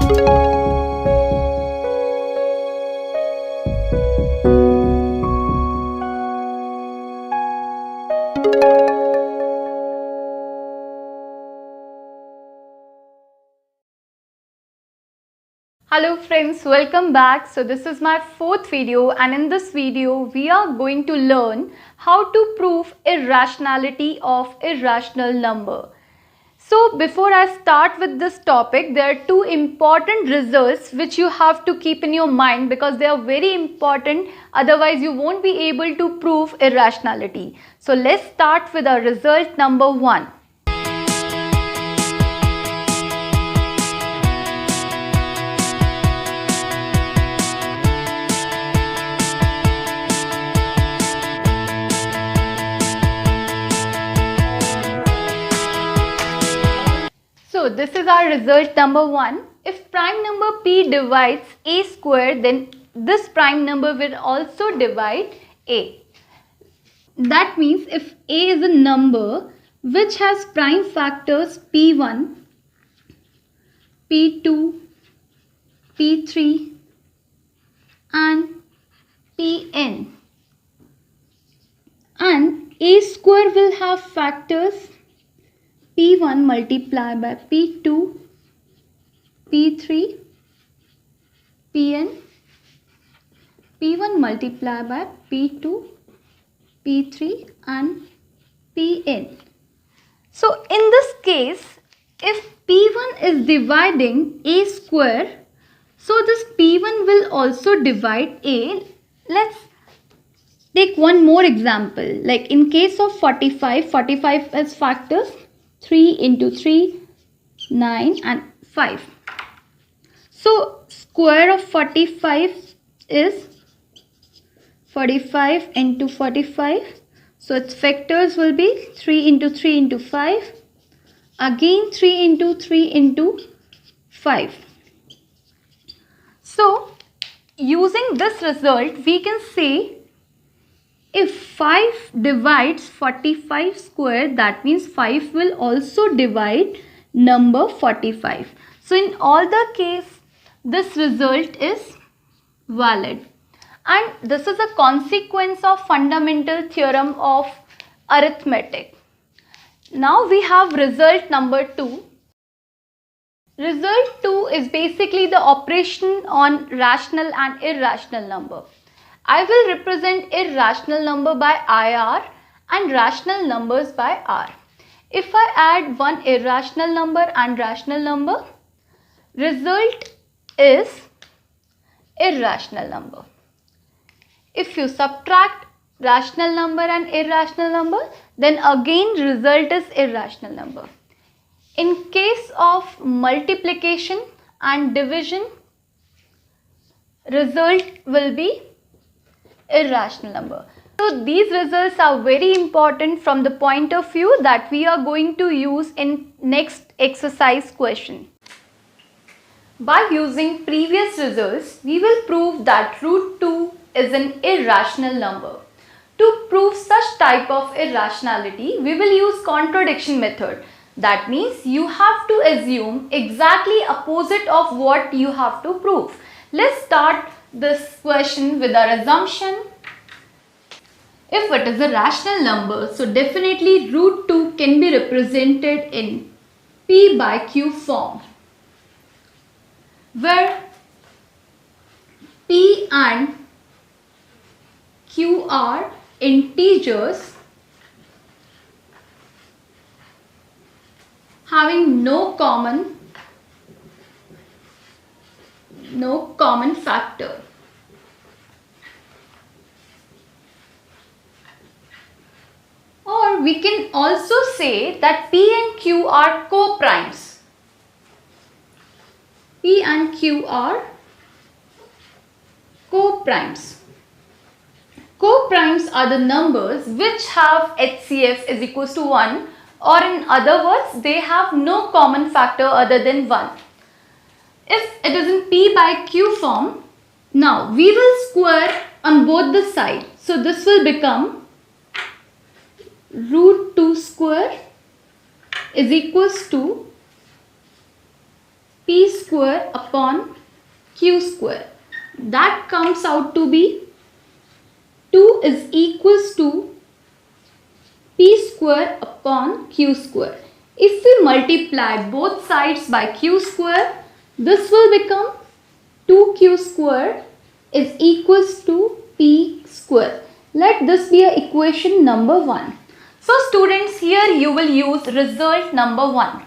Hello friends, welcome back. So this is my fourth video, and in this video we are going to learn how to prove irrationality of irrational number. So before I start with this topic, there are two important results which you have to keep in your mind because they are very important, otherwise you won't be able to prove irrationality. So let's start with our result number 1. So this is our result number 1. If prime number p divides a square, then this prime number will also divide a. That means if a is a number which has prime factors p1, p2, p3 and pn, and a square will have factors p1 multiplied by p2, p3, pn, p1 multiplied by p2, p3 and pn. So in this case, if p1 is dividing a square, so this p1 will also divide a. Let's take one more example. Like in case of 45 has factors 3 into 3, 9 and 5. So square of 45 is 45 into 45. So its factors will be 3 into 3 into 5. Again 3 into 3 into 5. So using this result, we can say if 5 divides 45 square, that means 5 will also divide number 45. So in all the case, this result is valid. And this is a consequence of fundamental theorem of arithmetic. Now we have result number 2. Result 2 is basically the operation on rational and irrational number. I will represent irrational number by IR and rational numbers by R. If I add one irrational number and rational number, result is irrational number. If you subtract rational number and irrational number, then again result is irrational number. In case of multiplication and division, result will be irrational number. So these results are very important from the point of view that we are going to use in next exercise question. By using previous results, we will prove that root 2 is an irrational number. To prove such type of irrationality, we will use contradiction method. That means you have to assume exactly opposite of what you have to prove. Let's start this question with our assumption. If it is a rational number, so definitely root 2 can be represented in p by q form, where p and q are integers having no common factor. Or we can also say that P and Q are co-primes. P and Q are co-primes. Co-primes are the numbers which have HCF is equals to 1, or in other words, they have no common factor other than 1. If it is in P by Q form, now we will square on both the sides. So this will become root 2 square is equals to P square square upon q square. That comes out to be 2 is equals to p square upon q square. If we multiply both sides by q square, this will become 2q square is equals to p square. Let this be a equation number 1. So students, here you will use result number 1.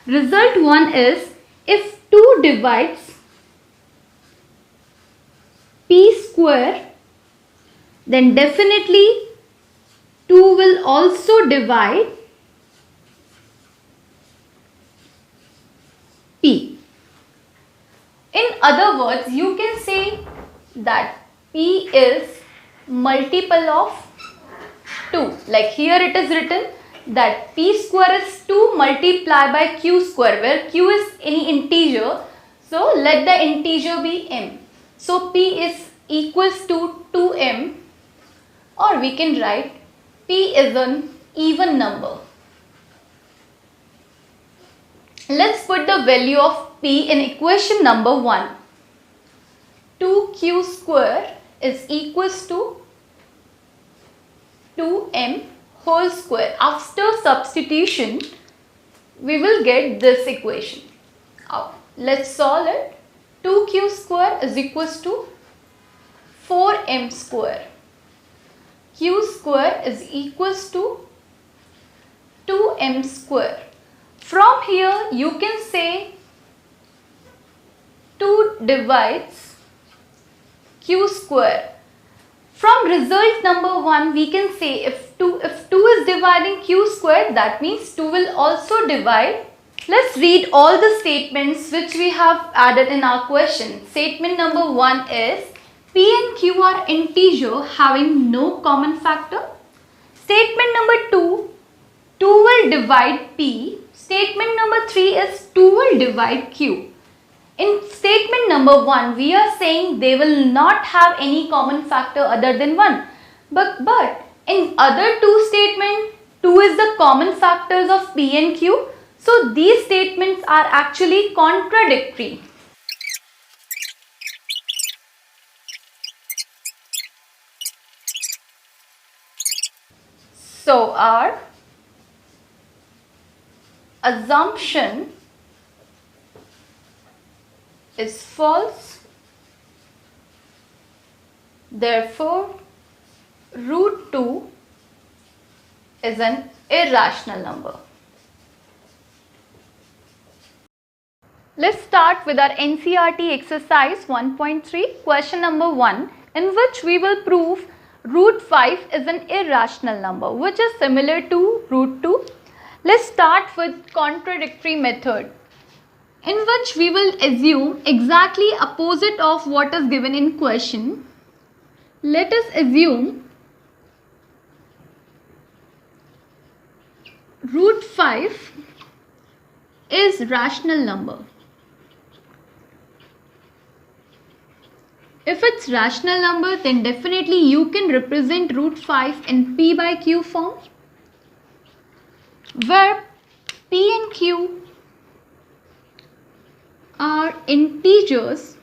Result 1 is if 2 divides p square, then definitely 2 will also divide p. In other words, you can say that p is multiple of 2. Like here it is written that p square is 2 multiplied by q square, where q is any integer. So let the integer be m. So p is equals to 2m, or we can write p is an even number. Let's put the value of p in equation number 1. 2q square is equals to 2m whole square. After substitution, we will get this equation. Now, let's solve it. 2q square is equals to 4m square. Q square is equals to 2m square. From here, you can say 2 divides q square. From result number 1, we can say if 2 is dividing q square, that means 2 will also divide. Let's read all the statements which we have added in our question. Statement number 1 is p and q are integer having no common factor. Statement number 2, 2 will divide p. Statement number 3 is 2 will divide q. In statement number 1, we are saying they will not have any common factor other than 1. But in other two statements, 2 is the common factors of p and q. So these statements are actually contradictory. So our assumption is false. Therefore, root 2 is an irrational number. Let's start with our NCERT exercise 1.3, question number 1, in which we will prove root 5 is an irrational number, which is similar to root 2. Let's start with contradictory method, in which we will assume exactly opposite of what is given in question. Let us assume root 5 is rational number. If it's rational number, then definitely you can represent root 5 in p by q form, where p and q are integers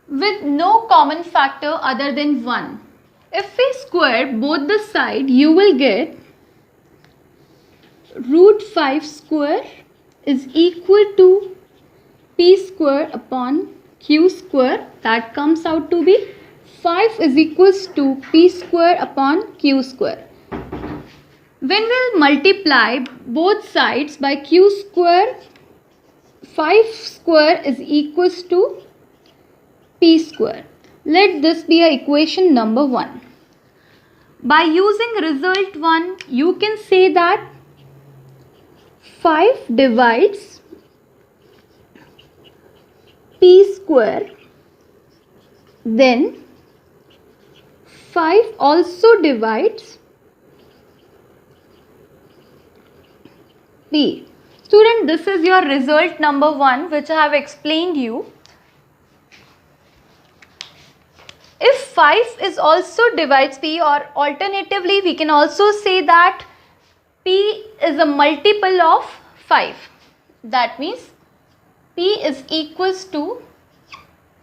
with no common factor other than 1. If we square both the sides, you will get root 5 square is equal to p square upon q square. That comes out to be 5 is equals to p square upon q square. When we'll multiply both sides by q square, 5 square is equals to p square. Let this be a equation number 1. By using result 1, you can say that 5 divides p square, then 5 also divides p. Student, this is your result number 1, which I have explained you. If 5 is also divides p, or alternatively we can also say that p is a multiple of 5. That means P is equals to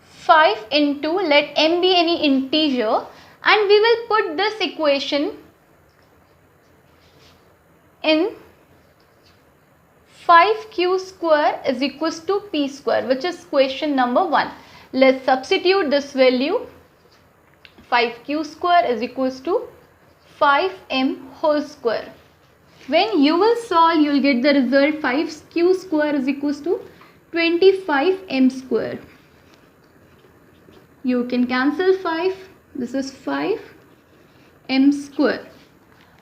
5 into, let M be any integer, and we will put this equation in 5q square is equals to P square, which is question number 1. Let's substitute this value. 5q square is equals to 5m whole square. When you will solve, you will get the result 5q square is equals to 25m square. You can cancel 5. This is 5m square.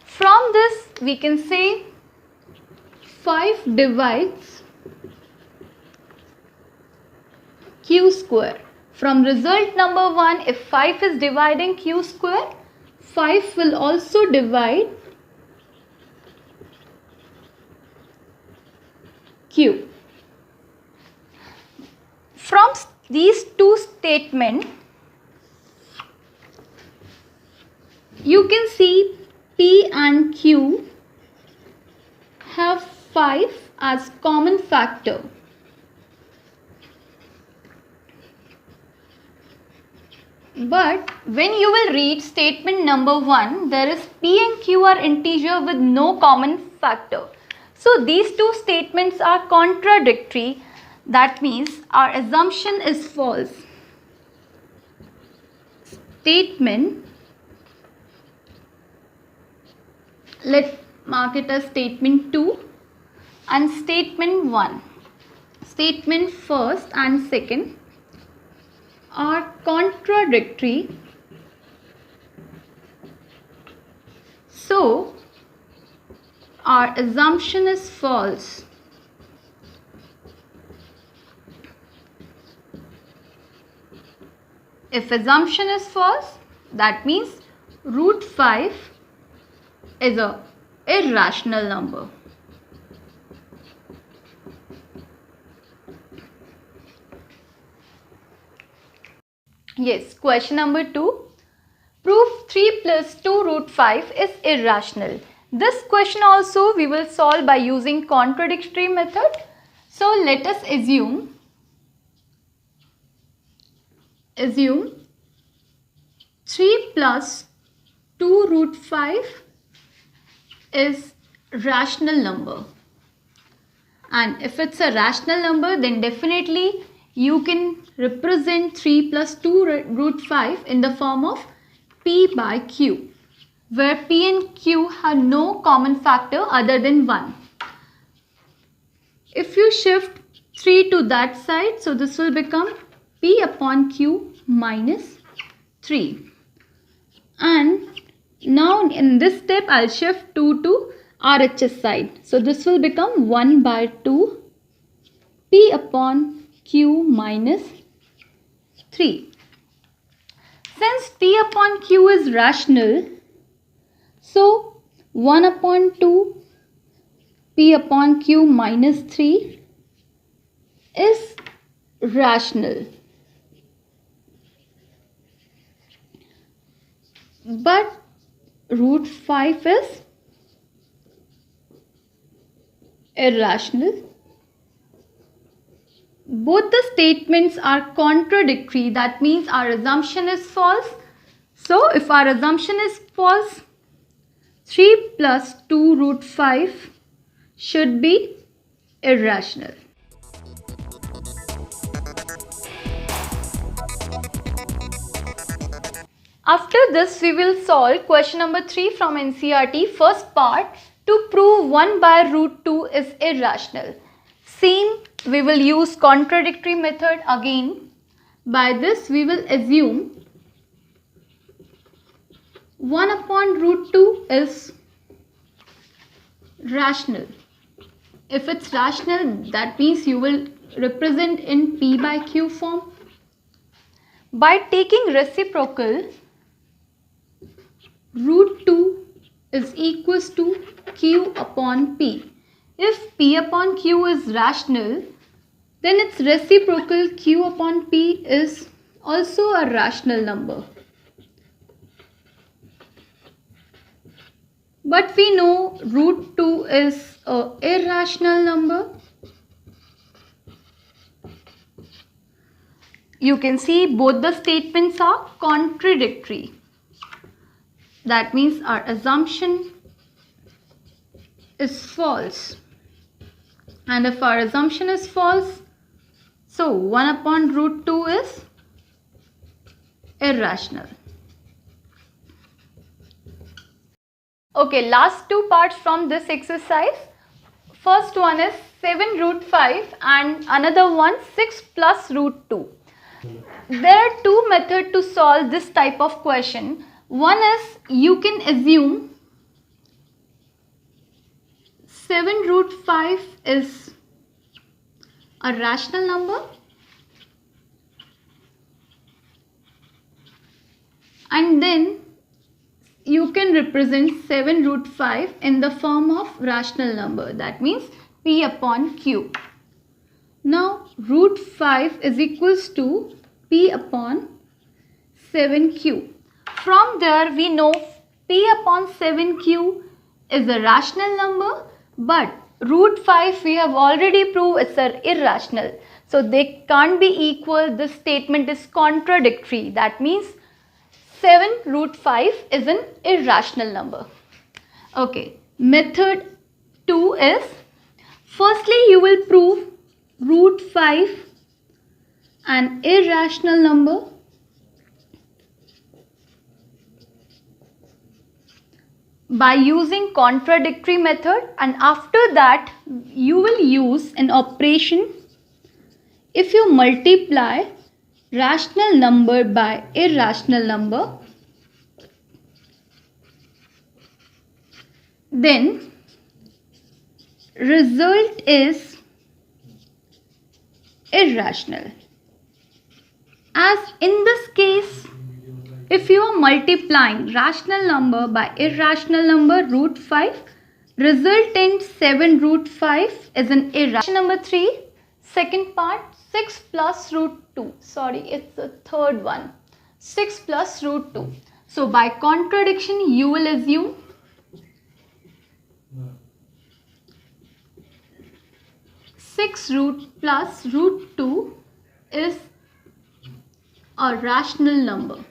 From this we can say 5 divides q square. From result number 1, if 5 is dividing q square, 5 will also divide q. From these two statements, you can see P and Q have 5 as common factor. But when you will read statement number 1, there is P and Q are integer with no common factor. So these two statements are contradictory. That means our assumption is false. Statement, let's mark it as statement 2 and statement 1. Statement first and second are contradictory. So our assumption is false. If assumption is false, that means root 5 is a irrational number. Yes, question number 2. Prove 3 plus 2 root 5 is irrational. This question also we will solve by using contradictory method. So let us assume 3 plus 2 root 5 is rational number. And if it's a rational number, then definitely you can represent 3 plus 2 root 5 in the form of P by Q, where P and Q have no common factor other than 1. If you shift 3 to that side, so this will become P upon Q minus 3. And now in this step, I'll shift 2 to RHS side. So this will become 1 by 2 P upon Q minus 3. Since P upon Q is rational, so 1 upon 2 P upon Q minus 3 is rational. But root 5 is irrational. Both the statements are contradictory. That means our assumption is false. So if our assumption is false, 3 plus 2 root 5 should be irrational. After this, we will solve question number 3 from NCERT, first part, to prove 1 by root 2 is irrational. Same, we will use contradictory method again. By this, we will assume 1 upon root 2 is rational. If it's rational, that means you will represent in P by Q form. By taking reciprocal, root 2 is equals to Q upon P. If P upon Q is rational, then its reciprocal Q upon P is also a rational number. But we know root 2 is an irrational number. you can see both the statements are contradictory. That means our assumption is false. And if our assumption is false, so 1 upon root 2 is irrational. Okay, last two parts from this exercise. First one is 7 root 5 and another one 6 plus root 2. There are two methods to solve this type of question. One is you can assume 7 root 5 is a rational number and then you can represent 7 root 5 in the form of rational number. That means P upon Q. Now root 5 is equals to P upon 7Q. From there we know P upon 7Q is a rational number, but root 5 we have already proved it's an irrational. So they can't be equal. This statement is contradictory. That means 7 root 5 is an irrational number. Okay, method 2 is, firstly you will prove root 5 an irrational number by using contradictory method, and after that you will use an operation. If you multiply rational number by irrational number, then result is irrational. As in this case, if you are multiplying rational number by irrational number root 5, resultant 7 root 5 is an irrational. Number 3, second part, 6 plus root 2. Sorry, it's the third one. 6 plus root 2. So by contradiction, you will assume six root plus root 2 is a rational number.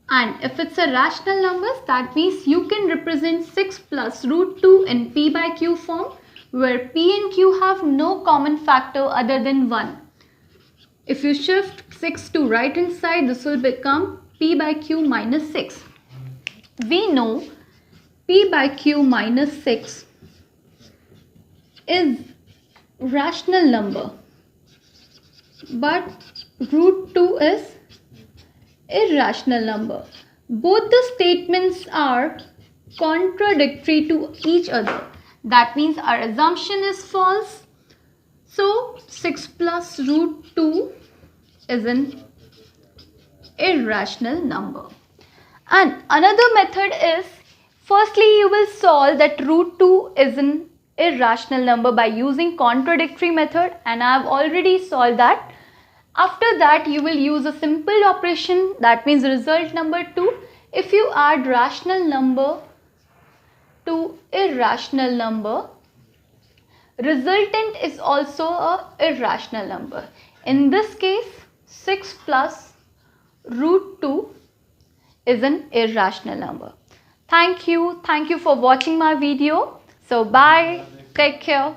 And if it's a rational number, that means you can represent 6 plus root 2 in P by Q form, where P and Q have no common factor other than 1. If you shift 6 to right hand side, this will become P by Q minus 6. We know P by Q minus 6 is rational number, but root 2 is irrational number. Both the statements are contradictory to each other. That means our assumption is false. So 6 plus root 2 is an irrational number. And another method is, firstly you will solve that root 2 is an irrational number by using contradictory method, and I have already solved that. After that you will use a simple operation, that means result number 2. If you add rational number to irrational number, resultant is also a irrational number. In this case 6 plus root 2 is an irrational number. Thank you for watching my video. So bye, take care.